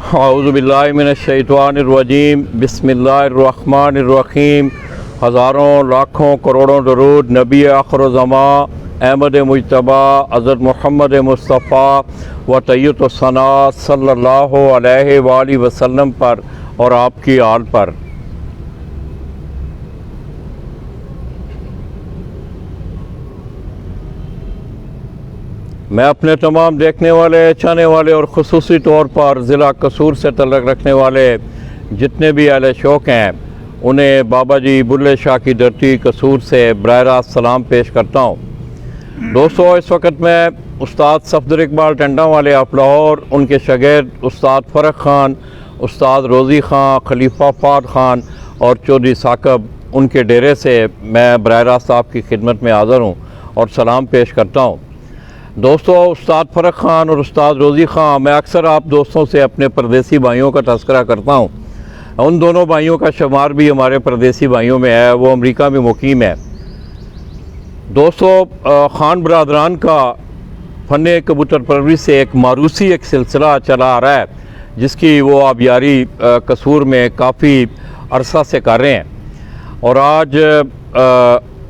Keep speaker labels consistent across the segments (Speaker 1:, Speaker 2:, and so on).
Speaker 1: औज़ुबिल्लाहि मिनश्शैतानिर्रजीम बिस्मिल्लाहिर्रहमानिर्रहीम। हज़ारों लाखों करोड़ों दरूद नबी आखिरुज़्ज़मा अहमद मुज्तबा हज़रत मोहम्मद मुस्तफ़ा व तय्यबुस्सना सल्लल्लाहु अलैहि वालैहि वसल्लम पर और आपकी आल पर। मैं अपने तमाम देखने वाले, चाहने वाले और ख़ुसूसी तौर पर ज़िला कसूर से तल्लुक़ रखने वाले जितने भी अहले शौक़ हैं उन्हें बाबा जी बुल्ले शाह की धरती कसूर से बराह रास्त सलाम पेश करता हूँ। दोस्तों, इस वक्त मैं उस्ताद सफदर इकबाल टंडा वाले आप लाहौर, उनके शागिर्द उस्ताद फ़रक ख़ान, उस्ताद रोज़ी ख़ान, खलीफा फ़ाद ख़ान और चौधरी साकब उनके डेरे से मैं बराह रास्त आपकी खिदमत में हाज़िर हूँ और सलाम पेश करता हूँ। दोस्तों, उस्ताद फ़रक ख़ान और उस्ताद रोज़ी ख़ान, मैं अक्सर आप दोस्तों से अपने परदेसी भाइयों का तज़किरा करता हूँ। उन दोनों भाइयों का शुमार भी हमारे परदेसी भाइयों में है, वो अमेरिका में मुकीम है। दोस्तों, ख़ान बरदरान का फ़न कबूतर परवरी से एक मारूसी एक सिलसिला चला आ रहा है जिसकी वो आबियारी कसूर में काफ़ी अरसा से कर रहे हैं और आज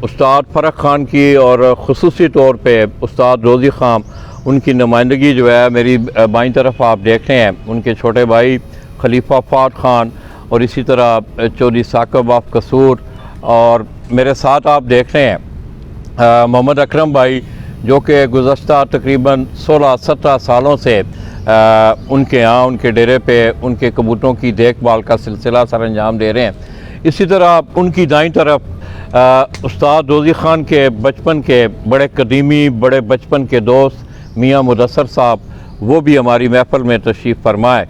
Speaker 1: उस्ताद फ़रक ख़ान की और ख़ुसूसी तौर पे उस्ताद रोज़ी ख़ान उनकी नुमाइंदगी जो है मेरी बाईं तरफ आप देख रहे हैं, उनके छोटे भाई खलीफा फ़ाद ख़ान और इसी तरह चौधरी साकब ऑफ कसूर, और मेरे साथ आप देख रहे हैं मोहम्मद अकरम भाई जो कि गुज़श्ता तकरीबन 16-17 सालों से उनके यहाँ उनके डेरे पे उनके कबूतरों की देखभाल का सिलसिला सर अंजाम दे रहे हैं। इसी तरह उनकी दाईं तरफ उस्ताद रोज़ी ख़ान के बचपन के बड़े कदीमी बड़े बचपन के दोस्त मियाँ मुदस्सर साहब, वो भी हमारी महफ़िल में तशरीफ़ फरमाए।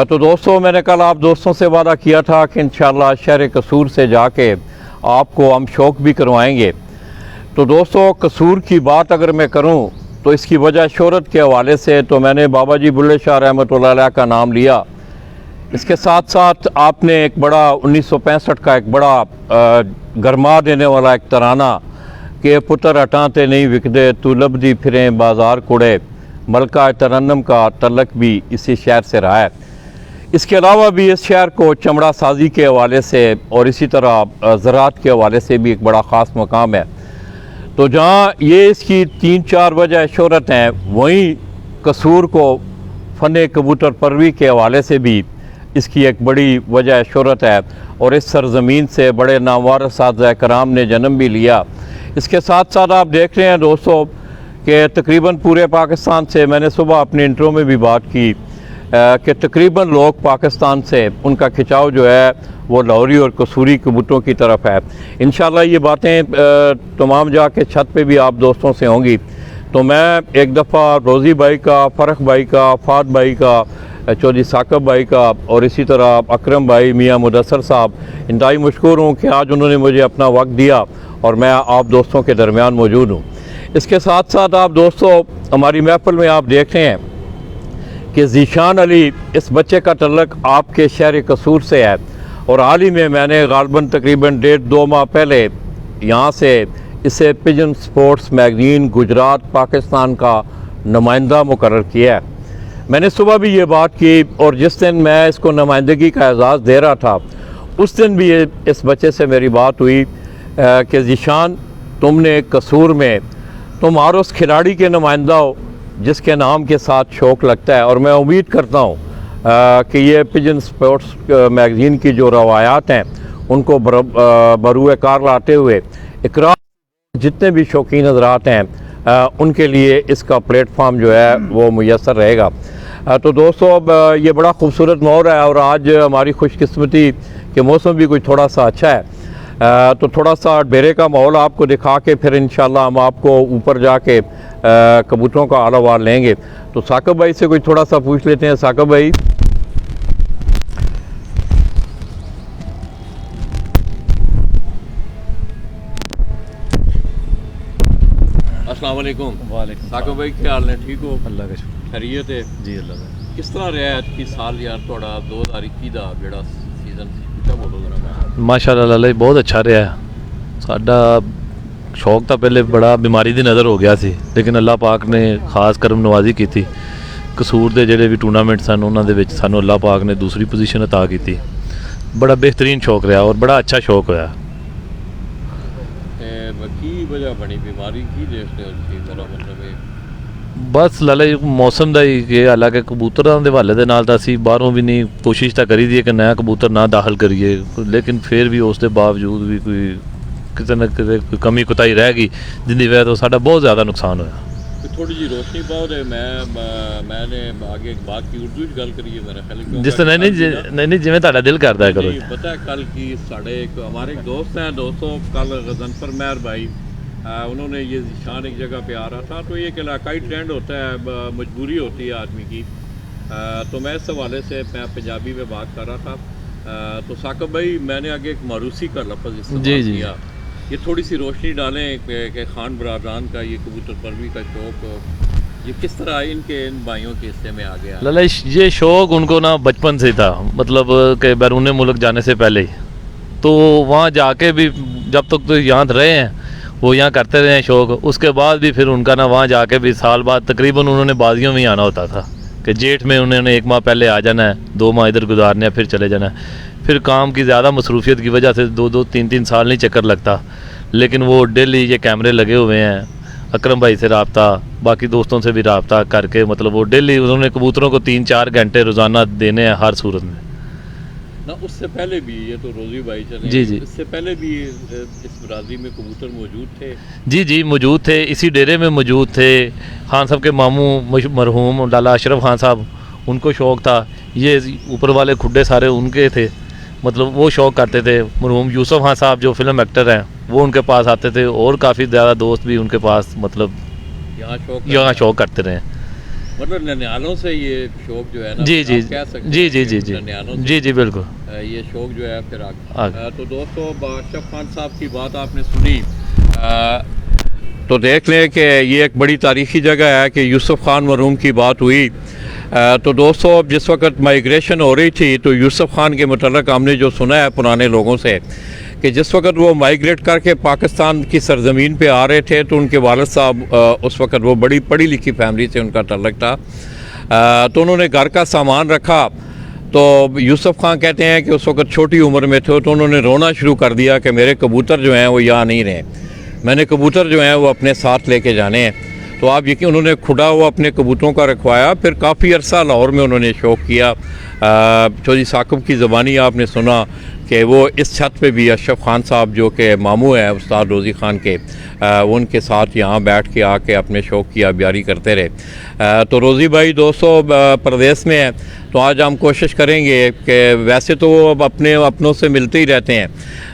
Speaker 1: तो दोस्तों, मैंने कल आप दोस्तों से वादा किया था कि इंशाअल्लाह शहर कसूर से जाके आपको हम शौक़ भी करवाएंगे। तो दोस्तों, कसूर की बात अगर मैं करूं तो इसकी वजह शोहरत के हवाले से तो मैंने बाबा जी बुल्ले शाह रहमतुल्लाह अलैह का नाम लिया। इसके साथ साथ आपने एक बड़ा 1965 का एक बड़ा गरमा देने वाला एक तराना कि पुत्र हटाते नहीं विकदे तू लबदी फिरें बाज़ार कुड़े, मलका तरन्नम का तल्लक भी इसी शहर से रहा है। इसके अलावा भी इस शहर को चमड़ा साजी के हवाले से और इसी तरह ज़राअत के हवाले से भी एक बड़ा ख़ास मकाम है। तो जहाँ ये इसकी 3-4 वजह शोहरत हैं, वहीं कसूर को फ़न कबूतर परवी के हवाले से भी इसकी एक बड़ी वजह शोहरत है और इस सरज़मीन से बड़े नामवर असातिज़ा कराम ने जन्म भी लिया। इसके साथ साथ आप देख रहे हैं दोस्तों कि तकरीबन पूरे पाकिस्तान से, मैंने सुबह अपने इंट्रो में भी बात की कि तकरीबन लोग पाकिस्तान से उनका खिंचाव जो है वो लाहौरी और कसूरी कबूतरों की तरफ है। इंशाअल्लाह ये बातें तमाम जाके छत पे भी आप दोस्तों से होंगी। तो मैं एक दफ़ा रोज़ी भाई का, फ़रक भाई का, फ़ाद भाई का, चौधरी साकब भाई का और इसी तरह अकरम भाई, मियाँ मुदस्सर साहब, इंतहाई मशकूर हूँ कि आज उन्होंने मुझे अपना वक्त दिया और मैं आप दोस्तों के दरमियान मौजूद हूँ। इसके साथ साथ आप दोस्तों, हमारी महफ़िल में आप देख रहे हैं कि ज़ीशान अली, इस बच्चे का तल्लक आपके शहर कसूर से है और हाल ही में मैंने गालबन तकरीबन 1.5-2 माह पहले यहाँ से इसे pigeon sports magazine Gujarat Pakistan का नुमाइंदा मुकर्रर किया है। मैंने सुबह भी ये बात की और जिस दिन मैं इसको नुमाइंदगी का एजाज़ दे रहा था उस दिन भी इस बच्चे से मेरी बात हुई कि ज़ीशान, तुमने कसूर में तुम और उस खिलाड़ी के नुमाइंदा हो जिसके नाम के साथ शौक़ लगता है और मैं उम्मीद करता हूँ कि ये पिजन स्पोर्ट्स मैगज़ीन की जो रवायात हैं उनको बरूए कार लाते हुए इकरार जितने भी शौकीन हज़रात हैं उनके लिए इसका प्लेटफार्म जो है वो मुयस्सर रहेगा। तो दोस्तों, अब ये बड़ा खूबसूरत माहौल है और आज हमारी खुशकिस्मती कि मौसम भी कुछ थोड़ा सा अच्छा है। तो थोड़ा सा डेरे का माहौल आपको दिखा के फिर इंशाल्लाह हम आपको ऊपर जाके कबूतरों का हाल लेंगे। तो साकब भाई से कुछ थोड़ा सा पूछ लेते हैं। साकब भाई, अस्सलाम वालेकुम।
Speaker 2: वालेकुम।
Speaker 1: साकब भाई क्या हाल है? ठीक हो?
Speaker 2: अल्लाह का शुक्र।
Speaker 1: खैरियत है
Speaker 2: जी अल्लाह का।
Speaker 1: किस तरह रहा है कि साल यार थोड़ा 2021 का जेड़ा सीजन क्या बोलो जरा?
Speaker 2: माशाअल्लाह अल्लाह बहुत अच्छा रहा है। साडा शौक तो पहले बड़ा बीमारी की नज़र हो गया सी, लेकिन अल्लाह पाक ने खास करम नवाजी की थी ਕਸੂਰ ਦੇ ਜਿਹੜੇ ਵੀ ਟੂਰਨਾਮੈਂਟ ਸਨ ਉਹਨਾਂ ਦੇ ਵਿੱਚ ਸਾਨੂੰ ਅੱਲਾਹ ਪਾਕ ਨੇ ਦੂਸਰੀ ਪੋਜੀਸ਼ਨ ਅਤਾ ਕੀਤੀ। ਬੜਾ ਬਿਹਤਰੀਨ ਸ਼ੌਕ ਰਿਹਾ ਔਰ ਬੜਾ ਅੱਛਾ ਸ਼ੌਕ ਹੋਇਆ।
Speaker 1: ਕੀ ਵਜ੍ਹਾ ਬਣੀ ਬਿਮਾਰੀ ਕੀ ਦੇਖਦੇ ਹੋ ਤੁਸੀਂ? ਮੇਰਾ ਮਤਲਬ ਹੈ
Speaker 2: ਬਸ ਲਾਲਾ ਜੀ ਮੌਸਮ ਦਾ ਹੀ ਕਿ ਹਾਲਾਂਕਿ ਕਬੂਤਰਾਂ ਦੇ ਹਵਾਲੇ ਦੇ ਨਾਲ ਤਾਂ ਅਸੀਂ ਬਾਹਰੋਂ ਵੀ ਨਹੀਂ ਕੋਸ਼ਿਸ਼ ਤਾਂ ਕਰੀ ਦੀ ਹੈ ਕਿ ਨया ਕਬੂਤਰ ਨਾ ਦਾਖਲ ਕਰੀਏ, ਲੇਕਿਨ ਫਿਰ ਵੀ ਉਸ ਦੇ ਬਾਵਜੂਦ ਵੀ ਕੋਈ ਕਿਤੇ ਨਾ ਕਿਤੇ ਕੋਈ ਕਮੀ ਕੁਤਾਈ ਰਹਿ ਗਈ ਜਿੰਦੀ ਵਜ੍ਹਾ ਤੋਂ ਸਾਡਾ ਬਹੁਤ ਜ਼ਿਆਦਾ ਨੁਕਸਾਨ ਹੋਇਆ।
Speaker 1: थोड़ी जी रोशनी पाओ रे मैंने आगे एक बात की उर्दू गल करिए मेरा ख्याल
Speaker 2: जिस तरह नहीं जिवें ਤੁਹਾਡਾ ਦਿਲ ਕਰਦਾ ਹੈ करो।
Speaker 1: पता है कल की साढ़े एक हमारे एक दोस्त हैं दोस्तों, कल गजनफर मेहर भाई उन्होंने ये शान एक जगह पे आ रहा था, तो ये एक इलाकाई ट्रेंड होता है, मजबूरी होती है आदमी की। तो मैं इस हवाले से मैं पंजाबी में बात कर रहा था। तो साकब भाई मैंने आगे एक मारूसी का लफ्ज़ इस्तेमाल किया, ये थोड़ी सी रोशनी डालें कि खान बरादरान का ये कबूतर परवी का शौक़ ये किस तरह इनके इन भाइयों के हिस्से में आ गया?
Speaker 2: लाला ये शौक़ उनको ना बचपन से था, मतलब कि बैरून मुल्क जाने से पहले ही, तो वहाँ जाके भी जब तक तो यहाँ रहे हैं वो यहाँ करते रहे हैं शौक़। उसके बाद भी फिर उनका ना वहाँ जाके भी साल बाद तकरीबन उन्होंने बाजियों में ही आना होता था कि जेठ में उन्होंने 1 माह पहले आ जाना है, 2 माह इधर गुजारने हैं, फिर चले जाना है। फिर काम की ज़्यादा मसरूफियत की वजह से 2-2 3-3 साल नहीं चक्कर लगता, लेकिन वो डेली ये कैमरे लगे हुए हैं, अकरम भाई से रब्ता, बाकी दोस्तों से भी रब्ता करके, मतलब वो डेली उन्होंने कबूतरों को 3-4 घंटे रोज़ाना देने हैं हर सूरत में
Speaker 1: ना। उससे पहले भी ये तो रोज़ी भाई चले
Speaker 2: जी जी,
Speaker 1: इससे पहले भी इस बरादरी में कबूतर मौजूद थे?
Speaker 2: जी जी मौजूद थे, इसी डेरे में मौजूद थे। खान साहब के मामू मरहूम लाला अशरफ खान साहब, उनको शौक़ था, ये ऊपर वाले खुड्डे सारे उनके थे, मतलब वो शौक़ करते थे। मरहूम यूसुफ खान साहब जो फिल्म एक्टर हैं वो उनके पास आते थे, और काफ़ी ज़्यादा दोस्त भी उनके पास मतलब यहाँ शौक़ करते रहे।
Speaker 1: मतलब ननियालों से ये शौक़ जो है ना,
Speaker 2: जी जी
Speaker 1: कह सकते
Speaker 2: जी जी जी जी जी जी बिल्कुल
Speaker 1: ये शौक़ जो है फिर आगे। तो दोस्तों अशरफ खान साहब की बात आपने सुनी, तो देख लें कि ये एक बड़ी तारीख़ी जगह है कि यूसुफ खान मरहूम की बात हुई। तो दोस्तों अब जिस वक्त माइग्रेशन हो रही थी तो यूसुफ खान के मतलब हमने जो सुना है पुराने लोगों से कि जिस वक्त वो माइग्रेट करके पाकिस्तान की सरजमीन पे आ रहे थे तो उनके वालिद साहब उस वक्त वो बड़ी पढ़ी लिखी फैमिली से उनका तल्लक था। तो उन्होंने घर का सामान रखा, तो यूसुफ खान कहते हैं कि उस वक्त छोटी उम्र में थे, तो उन्होंने रोना शुरू कर दिया कि मेरे कबूतर जो हैं वो यहाँ नहीं रहे, मैंने कबूतर जो हैं वो अपने साथ लेके जाने हैं। तो आप यकीन उन्होंने खुदा हुआ अपने कबूतरों का रखवाया। फिर काफ़ी अरसा लाहौर में उन्होंने शौक़ किया। चौधरी साकिब की ज़बानी आपने सुना कि वो इस छत पे भी अशरफ खान साहब जो कि मामू है उस्ताद रोज़ी ख़ान के, वो उनके साथ यहाँ बैठ के आके अपने शौक़ की आबियारी करते रहे। तो रोज़ी भाई दोस्तों प्रदेश में है, तो आज हम कोशिश करेंगे कि वैसे तो वो अब अपनों से मिलते ही रहते हैं,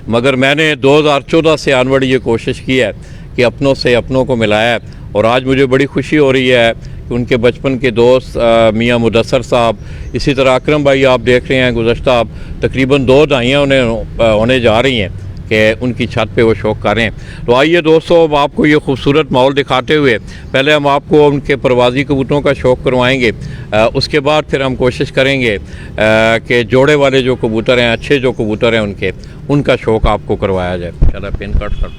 Speaker 1: मगर मैंने 2014 से आनवर्ड ये कोशिश की है कि अपनों से अपनों को मिलाया है। और आज मुझे बड़ी खुशी हो रही है कि उनके बचपन के दोस्त मियाँ मुदस्सर साहब, इसी तरह अकरम भाई आप देख रहे हैं गुज़श्ता तकरीबन 2 दहाइयाँ उन्हें होने जा रही हैं कि उनकी छत पे वो शौक़ कर रहे हैं। तो आइए दोस्तों अब आपको ये खूबसूरत माहौल दिखाते हुए पहले हम आपको उनके परवाज़ी कबूतरों का शौक़ करवाएंगे, उसके बाद फिर हम कोशिश करेंगे कि जोड़े वाले जो कबूतर हैं, अच्छे जो कबूतर हैं उनका शौक़ आपको करवाया जाए। चला पिन कट कर।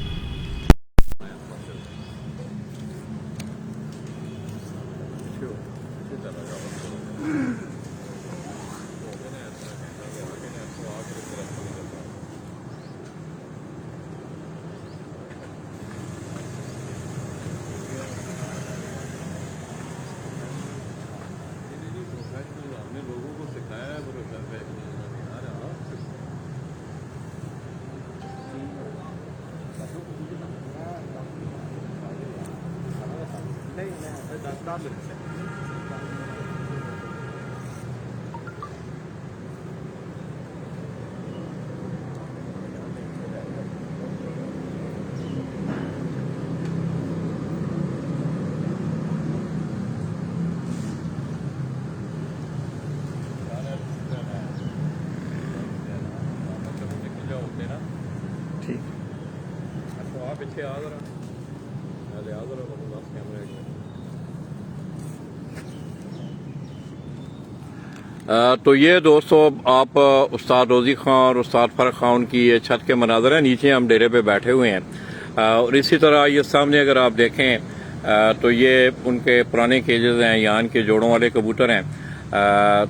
Speaker 1: पीछे आ जरा ले आ जरा बस कैमरे तो ये दोस्तों आप उस्ताद रोज़ी ख़ान और उस्ताद फ़र्क ख़ान की ये छत के मनाज़र हैं। नीचे हम डेरे पे बैठे हुए हैं और इसी तरह ये सामने अगर आप देखें तो ये उनके पुराने केजेस हैं, यहाँ के जोड़ों वाले कबूतर हैं।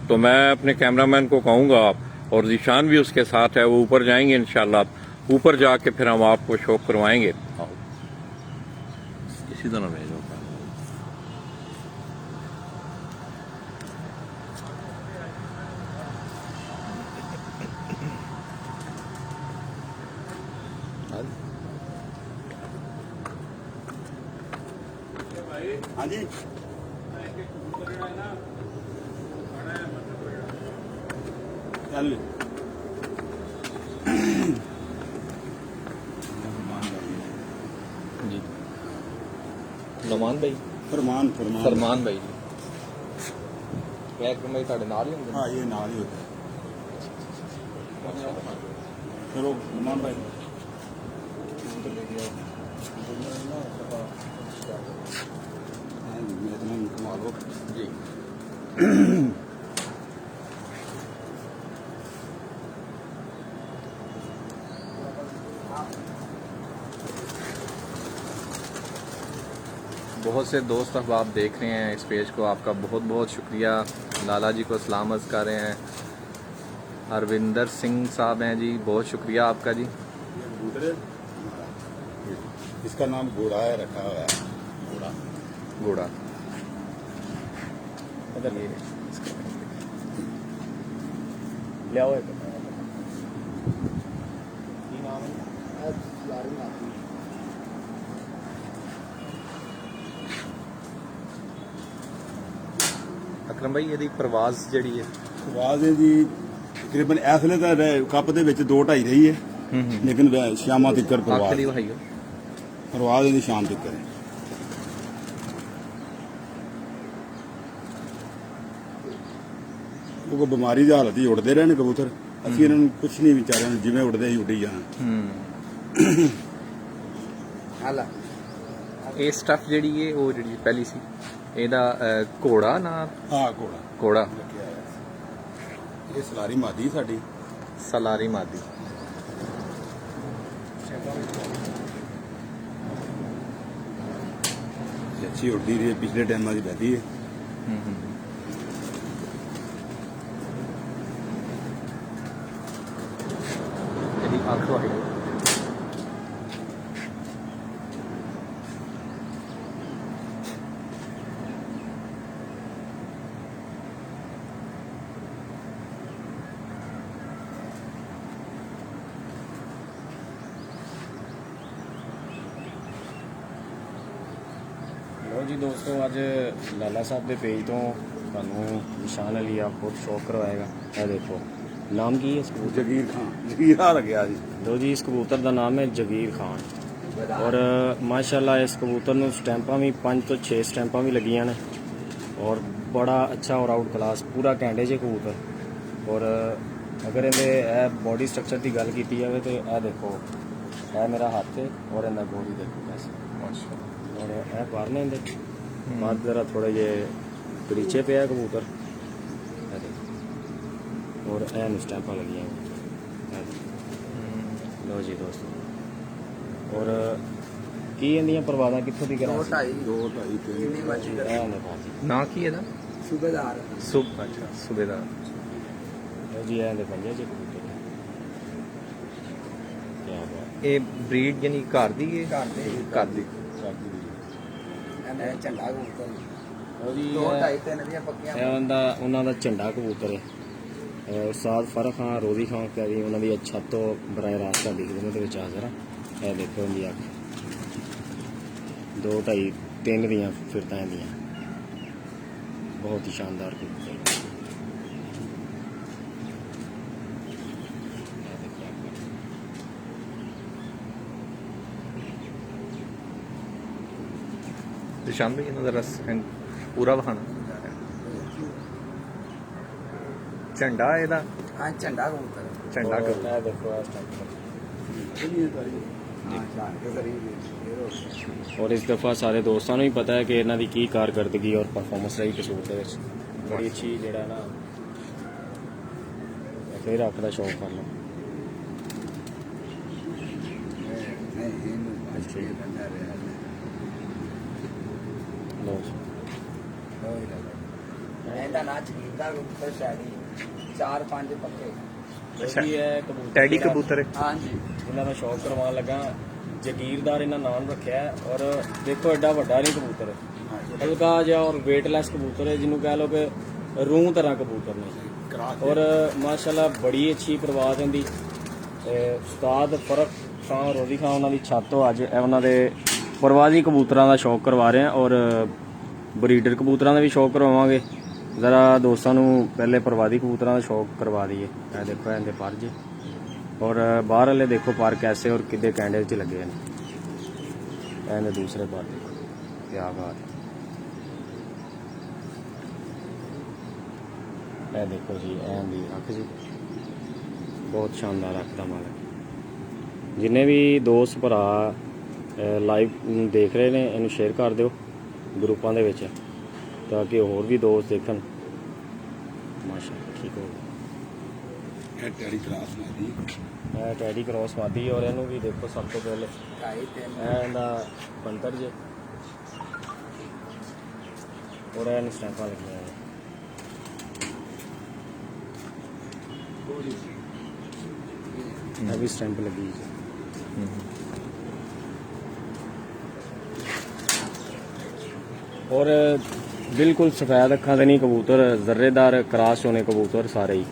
Speaker 1: तो मैं अपने कैमरामैन को कहूँगा, और जीशान भी उसके साथ है, वो ऊपर जाएंगे इंशाल्लाह। ऊपर जाके फिर हम आपको शौक करवाएंगे। इसी तरह भेजो।
Speaker 3: हाँ जी चल
Speaker 4: जी ਨਮਾਨ ਭਾਈ
Speaker 3: फरमान
Speaker 4: ਫਰਮਾਨ ਭਾਈ ਵੈਕਰਮ ਭਾਈ ਤੁਹਾਡੇ ਨਾਲ ਹੀ ਹੁੰਦੇ
Speaker 3: हाँ ये नाल ही होता है चलो फरमान भाई कमा लो
Speaker 4: ਜੀ बहुत से दोस्त अहबाब देख रहे हैं इस पेज को, आपका बहुत बहुत शुक्रिया। लाला जी को सलाम अर्ज़ कर रहे हैं। हरविंदर सिंह साहब हैं जी, बहुत शुक्रिया आपका जी।
Speaker 3: ये कबूतर है इसका नाम घोड़ा है, रखा हुआ है घोड़ा।
Speaker 4: घोड़ा
Speaker 3: ये
Speaker 4: लियाओ ਅਕਰਮ ਭਾਈ ਇਹਦੀ ਪ੍ਰਵਾਜ਼ ਜਿਹੜੀ ਹੈ
Speaker 3: ਆਵਾਜ਼ ਹੈ ਜੀ ਤਕਰੀਬਨ ਇਸ ਵੇਲੇ ਤਾਂ ਕੱਪ ਦੇ ਵਿੱਚ 2-2.5 ਰਹੀ ਹੈ ਲੇਕਿਨ ਸ਼ਾਮਾਂ ਤੱਕ
Speaker 4: ਆਖਰੀ
Speaker 3: ਪ੍ਰਵਾਜ਼
Speaker 4: ਵਹਾਈਓ
Speaker 3: ਪ੍ਰਵਾਜ਼ ਇਹਦੀ ਸ਼ਾਮ ਤੱਕ ਹੈ। ਉਹ ਬਿਮਾਰੀ ਦੀ ਹਾਲਤ ਹੀ ਉੱਡਦੇ ਰਹੇ ਨੇ ਕਬੂਤਰ। ਅਸੀਂ ਇਹਨਾਂ ਨੂੰ ਕੁਛ ਨਹੀਂ ਵਿਚਾਰਿਆਂ ਨੂੰ, ਜਿਵੇਂ ਉੱਡਦੇ ਹੀ ਉੱਡੀ ਜਾਣਾ।
Speaker 4: ਹਾਲਾ ਇਹ ਸਟਫ ਜਿਹੜੀ ਹੈ ਉਹ ਜਿਹੜੀ ਪਹਿਲੀ ਸੀ ਇਹਦਾ ਘੋੜਾ ਨਾ
Speaker 3: ਹਾਂ ਘੋੜਾ
Speaker 4: ਘੋੜਾ
Speaker 3: ਲੱਗਿਆ ਹੋਇਆ। ਇਹ ਸਲਾਰੀ ਮਾਦੀ ਸਾਡੀ
Speaker 4: ਸਲਾਰੀ ਮਾਦੀ
Speaker 3: ਅੱਛੀ ਉੱਡੀ ਰਹੀ ਹੈ, ਪਿਛਲੇ ਟਾਈਮਾਂ ਦੀ ਬੈਠੀ ਹੈ।
Speaker 4: ਇਹਦੀ ਅੱਖ ਵਾਹੀ
Speaker 5: ਲੋ ਜੀ ਦੋਸਤੋ, ਅੱਜ ਲਾਲਾ ਸਾਹਿਬ ਦੇ ਪੇਜ ਤੋਂ ਤੁਹਾਨੂੰ ਨਿਸ਼ਾਨ ਅਲੀ ਆ ਬਹੁਤ ਸ਼ੌਕ ਕਰਵਾਏਗਾ। ਇਹ ਦੇਖੋ ਨਾਮ ਕੀ ਹੈ ਇਸ ਕਬੂਤਰ
Speaker 3: ਜਗੀਰ ਖਾਨ ਜਗੀਰਾ ਲੱਗਿਆ ਜੀ।
Speaker 5: ਲੋ ਜੀ, ਇਸ ਕਬੂਤਰ ਦਾ ਨਾਮ ਹੈ ਜਗੀਰ ਖਾਨ। ਔਰ ਮਾਸ਼ਾਅੱਲਾ ਇਸ ਕਬੂਤਰ ਨੂੰ ਸਟੈਂਪਾਂ ਵੀ 5 ਤੋਂ 6 ਸਟੈਂਪਾਂ ਵੀ ਲੱਗੀਆਂ ਨੇ ਔਰ ਬੜਾ ਅੱਛਾ ਔਰ ਆਊਟ ਕਲਾਸ ਪੂਰਾ ਘੈਂਟੇ ਜੇ ਕਬੂਤਰ। ਔਰ ਅਗਰ ਇਹਦੇ ਇਹ ਬੋਡੀ ਸਟਰਕਚਰ ਦੀ ਗੱਲ ਕੀਤੀ ਜਾਵੇ ਤੇ ਇਹ ਦੇਖੋ, ਇਹ ਮੇਰਾ ਹੱਥ ਹੈ ਔਰ ਇਹਦਾ ਗੋਲੀ ਦੇਖੋ कैसे
Speaker 4: ਮਾਸ਼ਾਅੱਲਾ।
Speaker 5: और ਇਹ ਪਾਰਨੇ ਦੇ ਬਾਅਦ ਜ਼ਰਾ ਥੋੜੇ ਜੇ ਨੀਚੇ ਪਿਆ ਕਬੂਤਰ। ਇਹ ਦੇਖੋ ਔਰ ਇਹ ਨੂੰ ਸਟੈਂਪਾਂ ਲੱਗੀਆਂ। ਇਹ ਦੇਖੋ। ਲਓ ਜੀ ਦੋਸਤੋ, ਔਰ ਕੀ ਇਹਦੀਆਂ ਪਰਵਾਜ਼ਾਂ ਕਿੱਥੋਂ ਦੀ ਕਰਾਂ?
Speaker 3: 2-2.5 3
Speaker 5: ਇਹ ਨੇ ਬਾਜੀ।
Speaker 4: ਨਾਂ ਕੀ ਇਹਦਾ
Speaker 6: सूबेदार
Speaker 4: ਅੱਛਾ ਸੂਬੇਦਾਰ।
Speaker 5: ਲਓ ਜੀ, ਇਹ ਦੇ ਪੰਜੇ ਚ ਕਬੂਤਰ ਕੀ ਬਾਤ।
Speaker 4: ਇਹ ਬਰੀਡ ਯਾਨੀ ਘਰ ਦੀ ਹੈ ਘਰ ਦੀ
Speaker 6: एने झंडा कबूतर
Speaker 5: ਲਓ ਜੀ,
Speaker 6: 2-2.5-3 ਦੀਆਂ ਪੱਕੀਆਂ
Speaker 5: ਇਹ ਉਹਨਾਂ ਦਾ ਝੰਡਾ ਕਬੂਤਰ ਹੈ। ਉਸਤਾਦ ਫਰਕ ਖਾਨ, ਰੋਦੀ ਖਾਨ ਕਰੀ ਉਹਨਾਂ ਦੀ ਛੱਤ ਤੋਂ ਬਰਾਏ ਰਾਸਤਾ ਦਿਖਦੇ ਨੇ ਉਹਦੇ ਵਿੱਚ ਹਾਜ਼ਰ ਆ। ਇਹ ਦੇਖੋ ਇਹਦੀ ਅੱਖ 2-2.5-3 ਦੀਆਂ ਫਿਰਤਾਂ ਦੀਆਂ ਬਹੁਤ ਹੀ ਸ਼ਾਨਦਾਰ ਕਬੂਤਰ।
Speaker 4: ਨਿਸ਼ਾਨ ਭਾਈ ਇਹਨਾਂ ਦਾ ਰਸ ਪੂਰਾ ਵਹਾਣਾ ਝੰਡਾ ਇਹਦਾ
Speaker 6: ਹਾਂ ਝੰਡਾ ਕਬੂਤਰ
Speaker 4: ਝੰਡਾ
Speaker 5: ਔਰ
Speaker 4: ਕਰੋ
Speaker 5: ਇਹ ਦੇਖੋ ਇਸ ਟਾਈਪ
Speaker 6: ਹਾਂ ਜਾਣ ਕੇ ਕਰੀ
Speaker 5: ਔਰ ਇਸ ਦਫਾ ਸਾਰੇ ਦੋਸਤਾਂ ਨੂੰ ਹੀ ਪਤਾ ਹੈ ਕਿ ਇਹਨਾਂ ਦੀ ਕੀ ਕਾਰਗਰਦਗੀ ਔਰ ਪਰਫਾਰਮੈਂਸ ਰਹੀ ਕਸੂਰ ਦੇ ਵਿੱਚ। ਬੜੀ ਅੱਛੀ ਜਿਹੜਾ ਨਾ ਫਿਰ ਅੱਖ ਦਾ ਸ਼ੌਕ ਕਰ ਲਓ।
Speaker 6: ਨਹੀਂ ਇਹਨੂੰ ਅੱਛੇ ਬੰਦਾ ਰਿਹਾ
Speaker 5: ਲਓ ਜੀ।
Speaker 6: ਇਹਦਾ ਨਾ ਚੀਦਾ ਕਬੂਤਰ ਸ਼ਾਇਰੀ 4-5 ਪੱਕੇ
Speaker 5: ਇਹ ਵੀ ਹੈ ਕਬੂਤਰ
Speaker 7: ਟੈਡੀ
Speaker 5: ਜਿਹੜਾ-
Speaker 7: ਕਬੂਤਰ ਹੈ।
Speaker 6: ਹਾਂਜੀ
Speaker 5: ਇਹਨਾਂ ਦਾ ਸ਼ੌਕ ਕਰਵਾਉਣ ਲੱਗਾ। ਜਗੀਰਦਾਰ ਇਹਨਾਂ ਨਾਮ ਰੱਖਿਆ ਹੈ। ਔਰ ਦੇਖੋ ਐਡਾ ਵੱਡਾ ਨਹੀਂ ਕਬੂਤਰ, ਹਲਕਾ ਜਿਹਾ ਔਰ ਵੇਟਲੈਸ ਕਬੂਤਰ ਹੈ, ਜਿਹਨੂੰ ਕਹਿ ਲਓ ਕਿ ਰੂਹ ਤਰ੍ਹਾਂ ਕਬੂਤਰ ਨੇ। ਔਰ ਮਾਸ਼ਾਅੱਲਾ ਬੜੀ ਅੱਛੀ ਪ੍ਰਵਾਜ਼ ਹੁੰਦੀ। ਉਸਤਾਦ ਫਰਕ ਖਾਨ ਰੋਜ਼ੀ ਖਾਨ ਉਹਨਾਂ ਦੀ ਛੱਤ ਤੋਂ ਅੱਜ ਇਹ ਉਹਨਾਂ ਦੇ ਪ੍ਰਵਾਜ਼ੀ ਕਬੂਤਰਾਂ ਦਾ ਸ਼ੌਕ ਕਰਵਾ ਰਹੇ ਹਾਂ ਔਰ ਬਰੀਡਰ ਕਬੂਤਰਾਂ ਦਾ ਵੀ ਸ਼ੌਕ ਕਰਵਾਵਾਂਗੇ। ਜ਼ਰਾ ਦੋਸਤਾਂ ਨੂੰ ਪਹਿਲੇ ਪ੍ਰਵਾਦੀ ਕਬੂਤਰਾਂ ਦਾ ਸ਼ੌਕ ਕਰਵਾ ਦਈਏ। ਇਹ ਦੇਖੋ ਇਹਦੇ ਪਰ ਜੇ ਔਰ ਬਾਹਰ ਵਾਲੇ ਦੇਖੋ ਪਰ ਕੈਸੇ ਔਰ ਕਿੱਡੇ ਕੈਂਡੇ 'ਚ ਲੱਗੇ ਨੇ। ਇਹਦੇ ਦੂਸਰੇ ਪਰ ਦੇਖੋ ਕਿਆ ਬਾਤ ਹੈ। ਇਹ ਦੇਖੋ ਜੀ ਇਹਦੀ ਅੱਖ ਜੀ ਬਹੁਤ ਸ਼ਾਨਦਾਰ ਅੱਖ ਦਾ ਮਾਲਕ। ਜਿੰਨੇ ਵੀ ਦੋਸਤ ਭਰਾ ਲਾਈਵ ਦੇਖ ਰਹੇ ਨੇ ਇਹਨੂੰ ਸ਼ੇਅਰ ਕਰ ਦਿਓ ਗਰੁੱਪਾਂ ਦੇ ਵਿੱਚ ਤਾਂ ਕਿ ਹੋਰ ਵੀ ਦੋਸਤ ਦੇਖਣ। ਮਾਸ਼ਾਅੱਲਾ ਠੀਕ ਹੋ ਗਿਆ।
Speaker 3: ਇਹ ਟੈਡੀ ਕਰਾਸ ਮਾਦੀ
Speaker 5: ਇਹ ਟੈਡੀ ਕ੍ਰੋਸ ਵਾਦੀ ਔਰ ਇਹਨੂੰ ਵੀ ਦੇਖੋ ਸਭ ਤੋਂ ਪਹਿਲੇ
Speaker 6: 2.5-3
Speaker 5: ਇਹ ਇਹਦਾ ਪੰਤਰ ਜੇ ਔਰ ਇਹਨੂੰ ਸਟੈਂਪਾਂ ਲੱਗੀਆਂ ਨੇ। ਇਹ ਵੀ ਸਟੈਂਪ ਲੱਗੀ ਜੀ। ਔਰ ਬਿਲਕੁਲ ਸਫੈਦ ਅੱਖਾਂ ਦੇ ਨਹੀਂ ਕਬੂਤਰ, ਜ਼ਰੇਦਾਰ ਕਰਾਸ ਹੋਣੇ ਕਬੂਤਰ ਸਾਰੇ ਹੀ।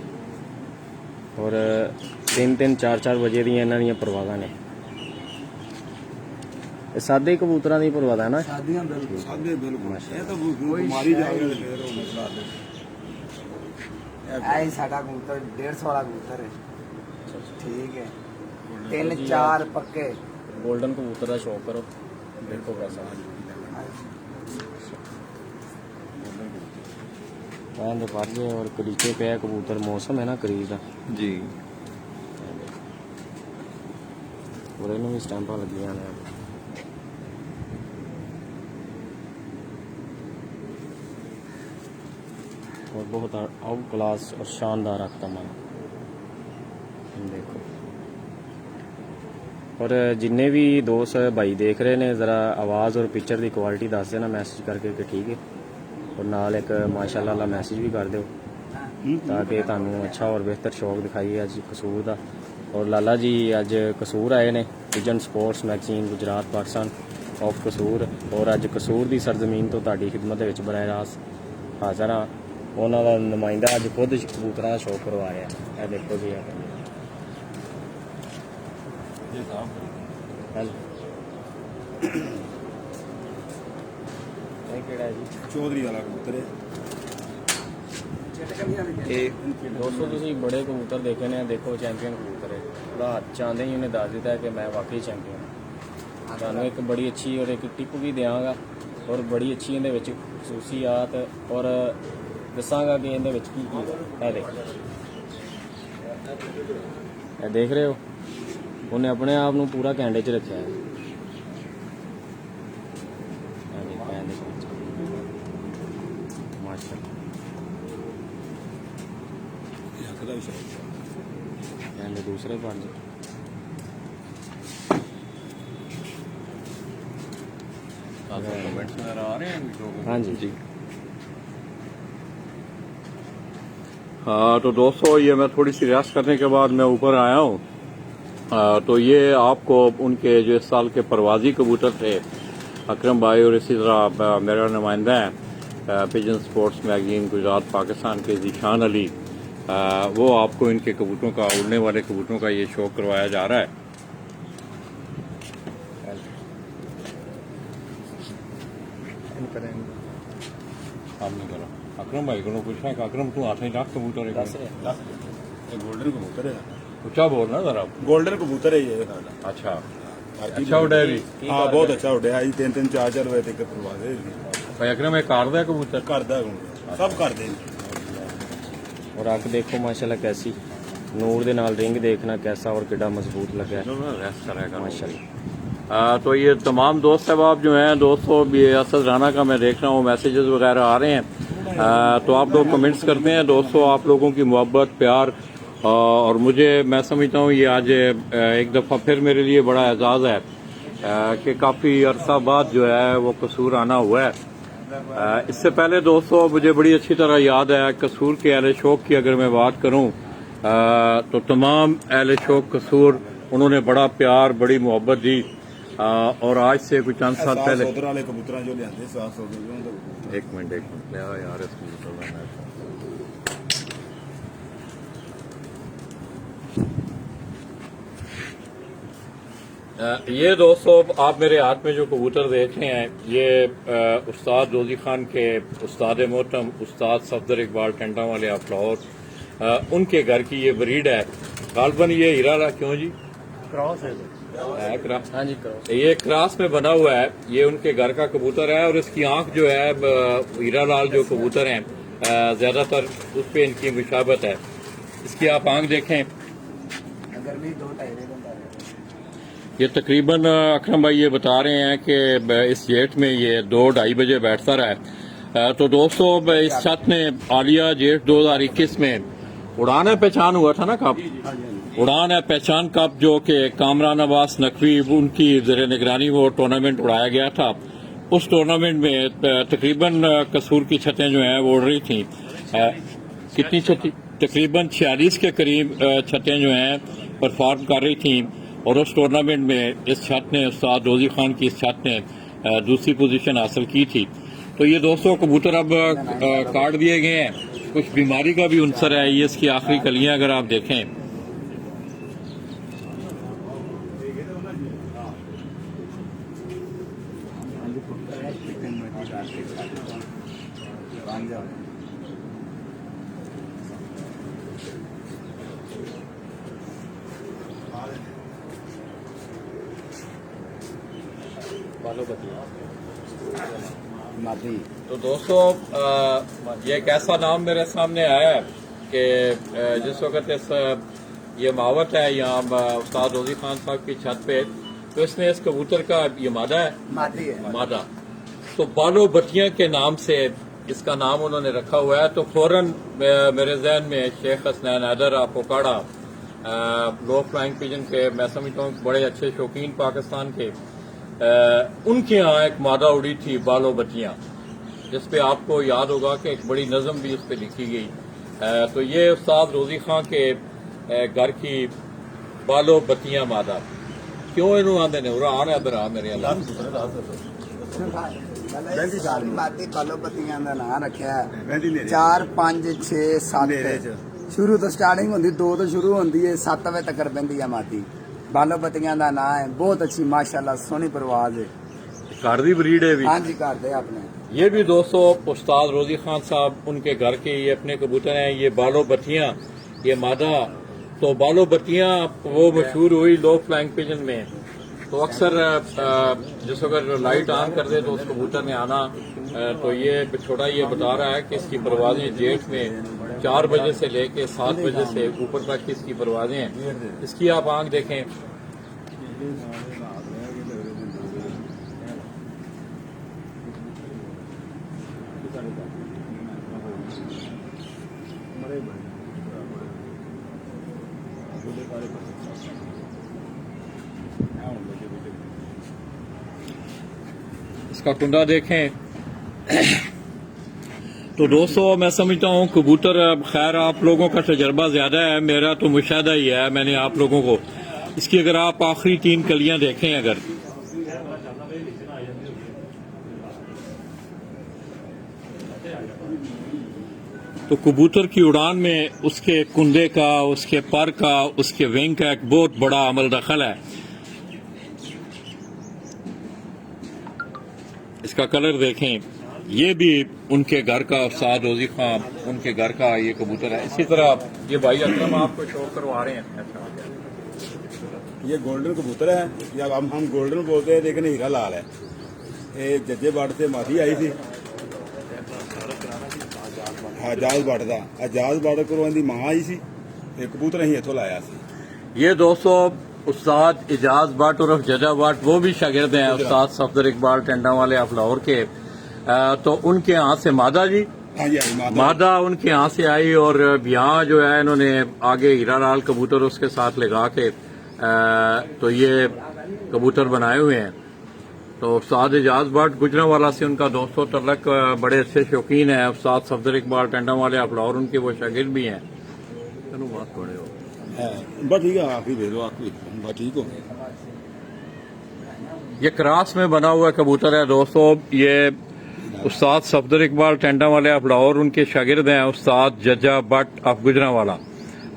Speaker 5: ਔਰ 3-3 4-4 ਵਜੇ ਦੀਆਂ ਇਹਨਾਂ ਦੀਆਂ ਪਰਵਾਜ਼ਾਂ ਨੇ। ਇਹ ਸਾਦੇ ਕਬੂਤਰਾਂ ਦੀ ਪਰਵਾਜ਼ ਹੈ ਨਾ।
Speaker 6: ਸ਼ਾਦੀਆਂ ਬਿਲਕੁਲ
Speaker 3: ਸਾਦੇ ਬਿਲਕੁਲ ਇਹ ਤਾਂ ਬਿਮਾਰੀ ਜਾ ਕੇ ਫੇਰ ਉਹ ਮਸਲਾ
Speaker 6: ਐ ਸਾਡਾ ਕਬੂਤਰ 150 ਵਾਲਾ ਕਬੂਤਰ ਹੈ। ਠੀਕ ਹੈ 3-4 ਪੱਕੇ
Speaker 5: ਗੋਲਡਨ ਕਬੂਤਰ ਦਾ ਸ਼ੌਕ ਕਰੋ। ਦੇਖੋ ਕੈਸਾ ਕਹਿੰਦੇ ਪਰ ਜੇ ਔਰ ਕਰੀਚੇ ਪਿਆ ਕਬੂਤਰ। ਮੌਸਮ ਹੈ ਨਾ ਕਰੀਜ਼ ਦਾ
Speaker 4: जी
Speaker 5: ਔਰ ਇਹਨੂੰ ਵੀ ਸਟੈਂਪਾਂ ਲੱਗੀਆਂ ਨੇ। और बहुत आउट क्लास और शानदार रखता मन देखो। और जिन्ने भी दोस्त भाई देख रहे हैं ज़रा आवाज़ और पिक्चर की क्वालिटी दस देना मैसेज करके कि ठीक है और नाल एक माशाल्लाह वाला मैसेज भी कर दो ताकि तुहानू अच्छा और बेहतर शौक दिखाइए अज कसूर का। और लाला जी अज कसूर आए ने vision sports magazine Gujarat Pakistan of कसूर और अज कसूर की सरजमीन तो तुहाडी खिदमत विच बराह रास्त हाज़र हाँ। ਉਹਨਾਂ ਦਾ ਨੁਮਾਇੰਦਾ ਅੱਜ ਖੁਦ ਕਬੂਤਰਾਂ ਦਾ ਸ਼ੌਕ ਕਰਵਾ ਰਿਹਾ। ਇਹ ਦੇਖੋ ਜੀ ਇਹ ਕਿਹੜਾ ਹੈ ਜੀ?
Speaker 3: ਚੌਧਰੀ ਵਾਲਾ ਕਬੂਤਰ ਹੈ।
Speaker 5: ਦੋਸਤੋ ਤੁਸੀਂ ਬੜੇ ਕਬੂਤਰ ਦੇਖੇ ਨੇ। ਦੇਖੋ ਚੈਂਪੀਅਨ ਕਬੂਤਰ ਹੈ। ਉਹਦਾ ਹੱਥ ਚਾਹੁੰਦੇ ਹੀ ਉਹਨੇ ਦੱਸ ਦਿੱਤਾ ਕਿ ਮੈਂ ਵਾਕਈ ਚੈਂਪੀਅਨ ਹਾਂ। ਤੁਹਾਨੂੰ ਇੱਕ ਬੜੀ ਅੱਛੀ ਔਰ ਇੱਕ ਟਿਪ ਵੀ ਦਿਆਂਗਾ ਔਰ ਬੜੀ ਅੱਛੀ ਇਹਦੇ ਵਿੱਚ ਖਸੂਸੀਆਤ ਔਰ ਦੱਸਾਂਗਾ ਕਿ ਇਹਦੇ ਵਿੱਚ ਕੀ ਕੀ ਹੈ। ਇਹ ਦੇਖੋ ਇਹ ਦੇਖ ਰਹੇ ਹੋ ਉਹਨੇ ਆਪਣੇ ਆਪ ਨੂੰ ਪੂਰਾ ਕੈਂਡੇ 'ਚ ਰੱਖਿਆ ਹੈ। ਇਹ ਦੇਖੋ ਇਹਦੇ ਵਿੱਚ ਮਾਸ਼ਾਅੱਲਾ
Speaker 3: ਇਹ ਅੱਖ ਦਾ ਵੀ ਸ਼ੌਕ
Speaker 5: ਇਹਦੇ ਦੂਸਰੇ ਪੰਜ
Speaker 3: कमेंट्स नजर आ रहे हैं लोगों को।
Speaker 5: हाँ जी जी
Speaker 1: हाँ तो दोस्तों ये मैं थोड़ी सी रियासत करने के बाद मैं ऊपर आया हूँ। तो ये आपको उनके जो इस साल के परवाजी कबूतर थे अकरम भाई और इसी तरह मेरा नुमाइंदा है pigeon sports magazine Gujarat Pakistan के ज़ीशान अली वो आपको इनके कबूतरों का उड़ने वाले कबूतरों का ये शौक करवाया जा रहा है। आपने करा अकरम भाई को पूछना है कि अकरम तू हाथ नहीं रख कबूतर है
Speaker 3: ये गोल्डन कबूतर है।
Speaker 1: ऊंचा बोलना जरा।
Speaker 3: गोल्डन कबूतर है ये साਡਾ।
Speaker 1: अच्छा
Speaker 3: भारतीय
Speaker 1: अच्छा उड़ा भी
Speaker 3: हाँ बहुत अच्छा उड़ਿਆ ਜੀ 3-3 4-4 ਵਜੇ ਤੱਕ ਪਰਵਾਜ਼ੇ
Speaker 1: भाई अकरम एक कार दा कबूतर
Speaker 3: ਕਰਦਾ ਸਭ ਕਰਦੇ ਨੇ।
Speaker 5: और आंख देखो माशाल्लाह कैसी नूर दे नाल रिंग देखना कैसा और कितना मजबूत लगा है
Speaker 1: माशाल्लाह। तो ये तमाम दोस्त अहबाब जो हैं दोस्तों भी असद राना का मैं देख रहा हूँ मैसेजेस वगैरह आ रहे हैं। तो आप लोग कमेंट्स करते हैं दोस्तों। आप लोगों की मोहब्बत प्यार और मुझे मैं समझता हूँ ये आज एक दफ़ा फिर मेरे लिए बड़ा एजाज़ है कि काफ़ी अरसा बाद जो है वो कसूर आना हुआ है। इससे पहले दोस्तों मुझे बड़ी अच्छी तरह याद है कसूर के अहले शौक की अगर मैं बात करूं तो तमाम अहले शौक कसूर उन्होंने बड़ा प्यार बड़ी मोहब्बत दी और आज से कुछ चंद साल पहले
Speaker 3: ਸੋਦਰ ਵਾਲੇ ਕਬੂਤਰਾਂ ਜੋ ਲਿਆਂਦੇ ਸਾਫ ਸੋਦਰ
Speaker 1: एक मिनट ले आओ यार इस कबूतर का मैच। ये दोस्तों आप मेरे हाथ में जो कबूतर देख रहे हैं ये उस्ताद रोजी खान के उस्ताद मोहतरम उस्ताद सफदर इकबाल टेंटा वाले आप लाहौर उनके घर की ये ब्रीड है। गालबन ये हीरा क्यों जी
Speaker 5: क्रॉस है
Speaker 1: क्रॉस
Speaker 5: हाँ जी क्रॉस।
Speaker 1: ये क्रास में बना हुआ है। ये उनके घर का कबूतर है और इसकी आंख जो है हीरा लाल जो कबूतर हैं ज्यादातर उस पे इनकी मुशाबत है। इसकी आप आंख देखें
Speaker 6: अगर भी 2-2.5 घंटा
Speaker 1: ये तकरीबन अकरम भाई ये बता रहे हैं कि इस जेठ में ये 2-2.5 बजे बैठता रहा है। तो दोस्तों इस छत ने आलिया जेठ 2021 में उड़ान है पहचान हुआ था ना कब उड़ान है पहचान कप जो कि कामरान अब्बास नकवी उनकी ज़ेरे निगरानी वो टूर्नामेंट उड़ाया गया था। उस टूर्नामेंट में तकरीबन कसूर की छतें जो हैं वो उड़ रही थी। कितनी छतें तकरीबन 46 के करीब छतें जो हैं परफॉर्म कर रही थी और उस टूर्नामेंट में इस छत ने उस्ताद रोजी खान की इस छत ने दूसरी पोजीशन हासिल की थी। तो ये दोस्तों कबूतर अब काट दिए गए हैं। कुछ बीमारी का भी उनसर है। ये इसकी आखिरी कलियां अगर आप देखें
Speaker 6: मादी
Speaker 1: तो दोस्तों ये एक ऐसा नाम मेरे सामने आया है कि जिस वक्त इस ये मावत है यहाँ उस्ताद रोजी खान साहब की छत पे तो इसने इस कबूतर का ये मादा है
Speaker 6: मादी है
Speaker 1: मादा तो बालो बत्तियां के नाम से इसका नाम उन्होंने रखा हुआ है। तो फौरन मेरे जहन में शेख हसनैन हैदर पोकाड़ा लो फ्लाइंग पिजन के मैं समझता हूँ बड़े अच्छे शौकीन पाकिस्तान के उनके यहाँ एक मादा उड़ी थी बालो बत्तियां जिसपे आपको याद होगा कि एक बड़ी नज़म भी उस पर लिखी गई। तो ये उस्ताद रोजी खान के घर की बालो बत्तियां मादा क्यों इनू आंदे ने उरा आने इधर आ मेरे
Speaker 6: मादी बालोपतियां ਦਾ ਨਾਂ ਰੱਖਿਆ 4 5 6 7 ਸ਼ੁਰੂ ਤੋਂ ਸਟਾਰਟਿੰਗ ਹੁੰਦੀ 2 ਤੋਂ ਸ਼ੁਰੂ ਹੁੰਦੀ ਹੈ 7 ਵਜੇ ਤੱਕ ਪੈਂਦੀ ਹੈ ਮਾਦੀ ਬਾਲੋਪतियां ਦਾ ਨਾਂ ਹੈ ਬਹੁਤ ਅੱਛੀ ਮਾਸ਼ਾਅੱਲਾ ਸੋਹਣੀ परवाज है
Speaker 1: घर दी ब्रीड है भी
Speaker 6: हाँ जी करते अपने
Speaker 1: ये भी दोस्तों उस्ताद रोजी खान साहब उनके घर के ये अपने कबूतर हैं। ये बालो बत्तियां ये मादा तो बालो बत्तियां वो मशहूर हुई लो फ्लाइंग पिजन में। तो अक्सर जिस अगर लाइट ऑन कर दे तो उस कबूतर ने आना। तो ये छोटा ये बता रहा है कि इसकी परवाजें जेठ में 4 बजे से लेके 7 बजे से ऊपर तक की इसकी परवाजें हैं। इसकी आप आंख देखें इसका कुंडा देखें। तो दोस्तों मैं समझता हूँ कबूतर खैर आप लोगों का तजर्बा ज्यादा है मेरा तो मुशाहिदा ही है। मैंने आप लोगों को इसकी अगर आप आखिरी 3 कलियां देखें अगर तो कबूतर की उड़ान में उसके कुंदे का उसके पर का उसके विंग का एक बहुत बड़ा अमल दखल है। इसका कलर देखें ये भी उनके घर का उस्ताद रोजी खान उनके घर का ये कबूतर है। इसी तरह ये भाई अकरम आपको शो करवा रहे हैं।
Speaker 3: ये गोल्डन कबूतर है या हम गोल्डन बोलते हैं लेकिन हीरा लाल है। ये जज्जेबाड़ से मादी आई थी आजाद बाड़ का आजाद बाड़ को दी मां आई सी कबूतर अं इतों लाया सी।
Speaker 1: ये दोस्तों उस्ताद इजाज भट्ट और जजा भट्ट वो भी शागिर्द हैं उस्ताद सफदर इकबाल टेंडा वाले आप लाहौर के। तो उनके यहाँ से मादा जी
Speaker 3: हाँ जी
Speaker 1: मादा उनके यहाँ से आई और यहाँ जो है इन्होंने आगे हीरा लाल कबूतर उसके साथ लगा के तो ये कबूतर बनाए हुए हैं। तो उस्ताद एजाज भट्ट गुजरांवाला से उनका दोस्तों तलक बड़े अच्छे शौकीन है। उस्ताद सफदर इकबाल टेंडा वाले और उनके वो शागिर्द भी हैं। चलो बात बड़े हो
Speaker 3: बस ठीक है, आप ही दे दो, आप ही बस ठीक हो।
Speaker 1: ये क्रास में बना हुआ कबूतर है दोस्तों। ये उस्ताद सफदर इकबाल टेंडा वाले और उनके शागिर्द हैं उस्ताद जज्जा भट्ट ऑफ गुजरांवाला।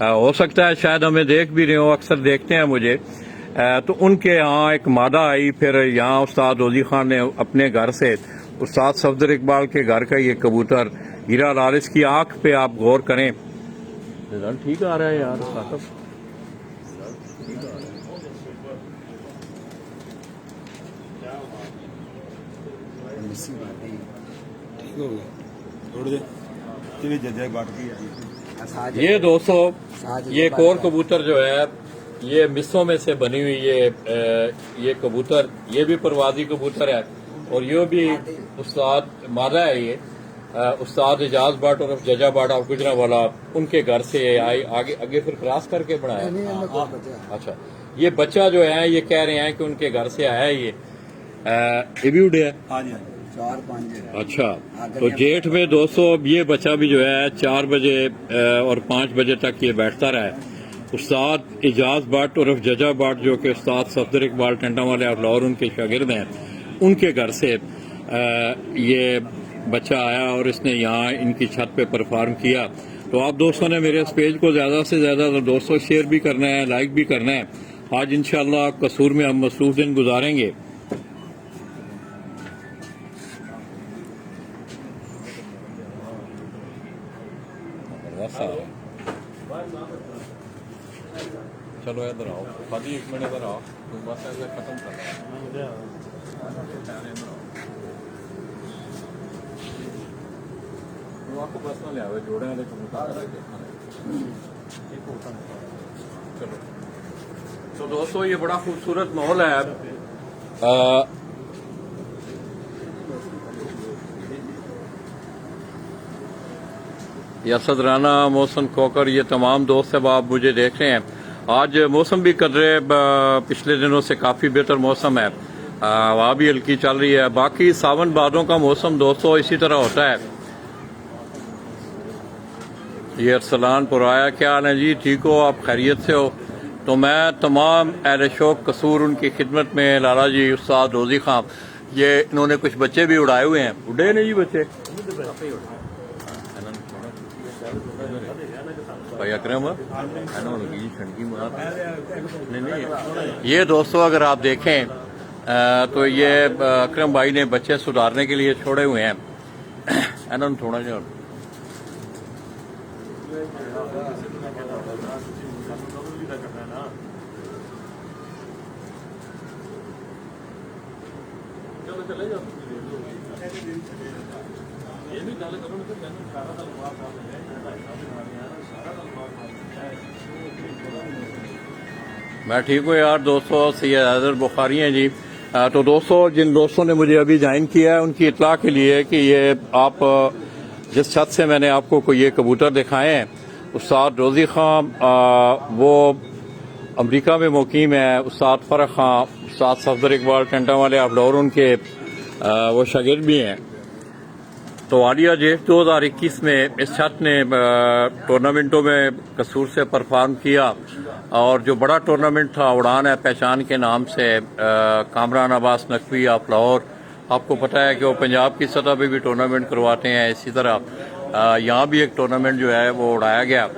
Speaker 1: हो सकता है शायद हमें देख भी रहे हो, अक्सर देखते हैं मुझे। तो उनके यहाँ एक मादा आई, फिर यहाँ उस्ताद रोजी खान ने अपने घर से उस्ताद सफदर इकबाल के घर का ये कबूतर हीरा लाल, इसकी आंख पे आप गौर करें। रिजल्ट ठीक आ रहा है यार साहब।
Speaker 3: ठीक हो गया, छोड़ दे। ये जज्जा बाट की है।
Speaker 1: ये दोस्तों ये एक और कबूतर जो है ये मिस्सों में से बनी हुई ये कबूतर, ये भी परवाजी कबूतर है और ये भी उस्ताद मादा है। ये उस्ताद एजाज भट्ट और जजा भट्ट ऑफ गुजरांवाला उनके घर से आई, आगे फिर क्रॉस करके बनाया। अच्छा, ये बच्चा जो है ये कह रहे हैं कि उनके घर से आया है। ये भी उड़े है।
Speaker 3: हाँ जी,
Speaker 6: 4-5
Speaker 1: अच्छा, तो जेठ में दोस्तों अब ये बच्चा भी जो है 4 बजे और 5 बजे तक ये बैठता रहा है। उस्ताद एजाज भट्ट और जजा भट्ट जो कि उस्ताद सफदर इकबाल टेंडा वाले और उनके शागिर्द हैं, उनके घर से ये बच्चा आया और इसने यहाँ इनकी छत पे परफॉर्म किया। तो आप दोस्तों ने मेरे इस पेज को ज़्यादा से ज़्यादा दोस्तों शेयर भी करना है, लाइक भी करना है। आज इंशाल्लाह कसूर में हम मसरूफ दिन गुजारेंगे। चलो इधर आओ, खाली 1 मिनट इधर आओ, तुम बस ऐसे खत्म कर। आपको बस ना ले आवे जोड़े वाले चलो। तो दोस्तों ये बड़ा खूबसूरत माहौल है। यसद राना, मौसम खोकर, ये तमाम दोस्त अब आप मुझे देख रहे हैं। आज मौसम भी कदरे पिछले दिनों से काफ़ी बेहतर मौसम है, हवा भी हल्की चल रही है। बाकी सावन भादों का मौसम दोस्तों इसी तरह होता है। ये अरसलान पुराया, क्या हाल है जी, ठीक हो आप, खैरियत से हो? तो मैं तमाम अहले शौक कसूर उनकी खिदमत में लाला जी उस्ताद रोजी खान, ये इन्होंने कुछ बच्चे भी उड़ाए हुए हैं। उड़े नहीं जी बच्चे भाई अकरम नहीं। ये दोस्तों अगर आप देखें तो ये अकरम भाई ने बच्चे सुधारने के लिए छोड़े हुए हैं। इन्होंने थोड़ा जो मैं ठीक हूँ यार दोस्तों, सैयद हैदर बुखारी हैं जी। तो दोस्तों जिन दोस्तों ने मुझे अभी ज्वाइन किया है उनकी इत्तला के लिए कि ये आप जिस छत से मैंने आपको ये कबूतर दिखाए हैं, उस्ताद रोजी खान वो अमेरिका में मुकीम है, उस्ताद फरक खान, उस्ताद सफदर इकबाल टेंटा वाले और उनके वो शागिर्द भी हैं। तो आलिया जेठ 2021 में इस छत ने टूर्नामेंटों में कसूर से परफॉर्म किया और जो बड़ा टूर्नामेंट था उड़ान है पहचान के नाम से, कामरान अब्बास नकवी ऑफ लाहौर, आपको पता है कि वो पंजाब की सतह पे भी टूर्नामेंट करवाते हैं। इसी तरह यहाँ भी एक टूर्नामेंट जो है वो उड़ाया गया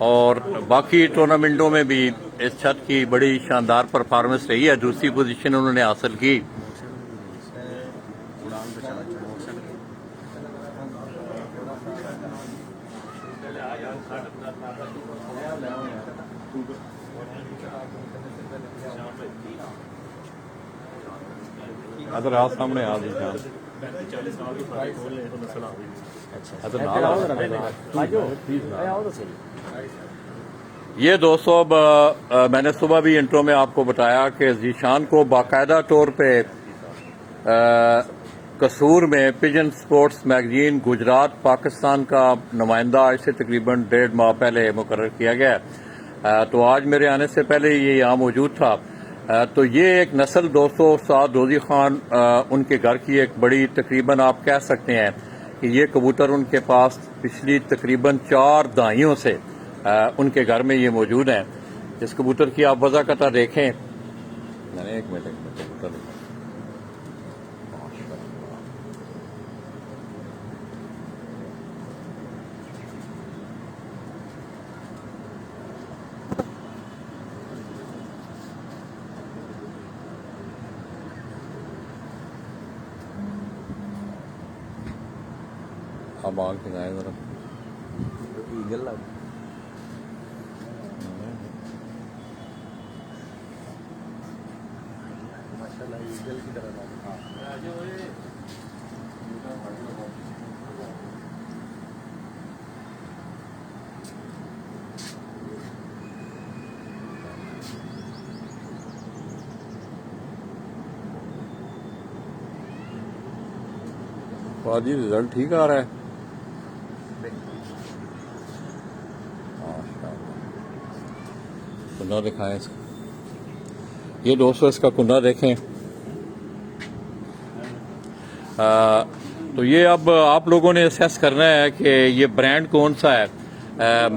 Speaker 1: और बाकी टूर्नामेंटों में भी इस छत की बड़ी शानदार परफॉर्मेंस रही है। दूसरी पोजीशन उन्होंने हासिल की। अदर आज सामने आ जी ये दोस्तों अब मैंने सुबह भी इंट्रो में आपको बताया कि जीशान को बाकायदा तौर पे कसूर में pigeon sports magazine Gujarat Pakistan का नुमाइंदा इसे तकरीबन 1.5 माह पहले मुकर्रर किया गया। तो आज मेरे आने से पहले ये यहाँ मौजूद था। तो ये एक नस्ल दोस्तों उस्ताद रोजी खान उनके घर की एक बड़ी तकरीबन आप कह सकते हैं कि ये कबूतर उनके पास पिछली तकरीबन 4 दहाइयों से उनके घर में ये मौजूद हैं। इस कबूतर की आप वज़ाकता देखें। मैंने एक मिनट कबूतर अब आग दिखाए जरा। ईगल लग माशाल्लाह ईगल की तरह जी रिजल्ट ठीक आ रहा है। कुंडा दिखाएं इसका। ये दोस्तों इसका कुंडा देखें। तो ये अब आप लोगों ने असेस करना है कि ये ब्रांड कौन सा है।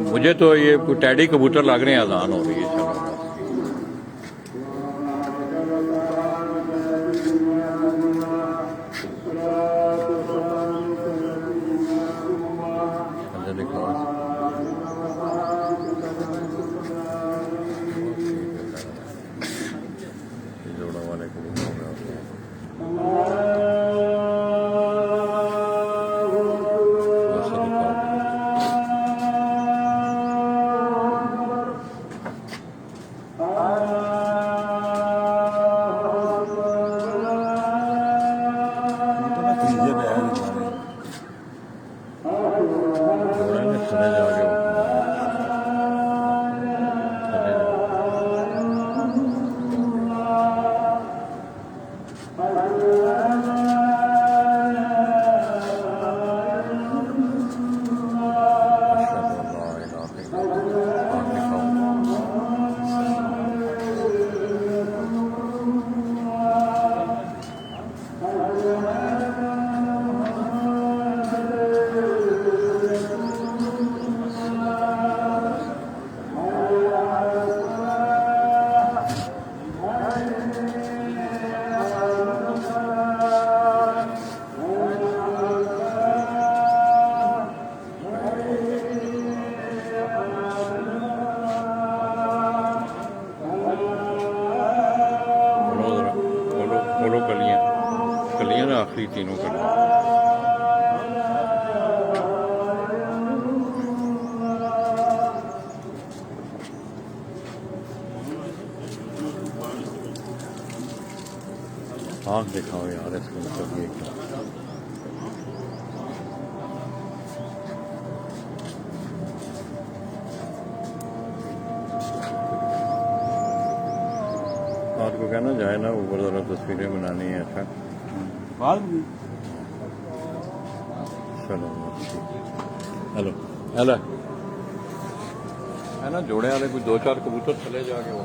Speaker 1: मुझे तो ये टैडी कबूतर लग रहे हैं, अजान हो रही है। जोड़ा वाले कलियां ना आखिरी तीनों कलियां। आँख दिखाओ यार इसको, मतलब ये क्या आपको कहना जाए ना ऊपर ज़रा तस्वीरें बनानी है। अच्छा चलो हेलो हेलो है ना, जोड़े वाले कुछ 2-4 कबूतर चले जाके वो।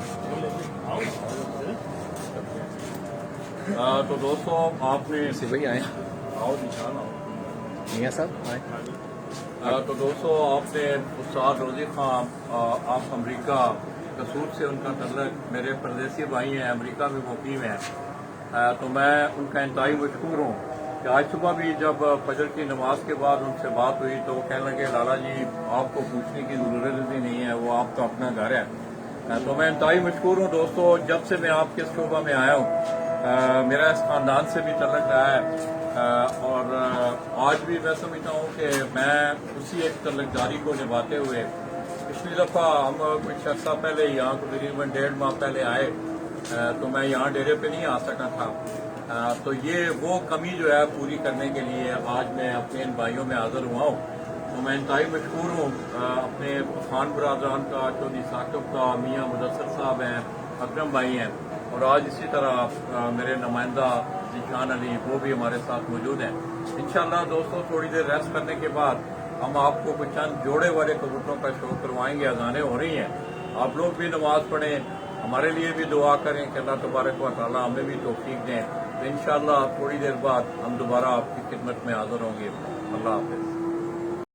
Speaker 1: तो दोस्तों आपने
Speaker 4: भाई आए
Speaker 1: आओ निशान आओ
Speaker 4: मियाँ साहब आए।
Speaker 1: तो दोस्तों आपने उस्ताद रोजी खान आप अमेरिका कसूर से उनका तल्लक, मेरे परदेसी भाई हैं अमेरिका में मुकीम हैं। तो मैं उनका इंतहाई मशकूर हूँ कि आज सुबह भी जब फजर की नमाज के बाद उनसे बात हुई तो वो कहने लगे लाला जी आपको पूछने की ज़रूरत भी नहीं है, वो आपका अपना घर है। तो मैं इंतहाई मशकूर हूँ दोस्तों। जब से मैं आपके शोबा में आया हूँ मेरा इस खानदान से भी तल्लक रहा है और आज भी मैं समझता हूँ कि मैं उसी एक तल्लकदारी को निभाते हुए पिछली दफ़ा हम कुछ अर्सा पहले यहाँ को तकरीबन 1.5 माह पहले आए तो मैं यहाँ डेरे पे नहीं आ सका था। तो ये वो कमी जो है पूरी करने के लिए आज मैं अपने इन भाइयों में हाजिर हुआ हूँ। तो मैं इंतहाई मशहूर हूँ अपने खान बरादरान का, चौधरी साकिब का, मियाँ मुदस्सर साहब हैं, अकरम भाई हैं और आज इसी तरह मेरे नुमाइंदा जीशान अली वो भी हमारे साथ मौजूद हैं। इंशाअल्लाह दोस्तों थोड़ी देर रेस्ट करने के बाद हम आपको कुछ चंद जोड़े वाले कबूतरों का शो करवाएंगे। अजानें हो रही हैं, आप लोग भी नमाज पढ़ें हमारे लिए भी दुआ करें कि अल्लाह तबारक व तआला हमें भी तौफीक दें। तो इंशाअल्लाह थोड़ी देर बाद हम दोबारा आपकी खिदमत में हाजिर होंगे। अल्लाह हाफ़िज़।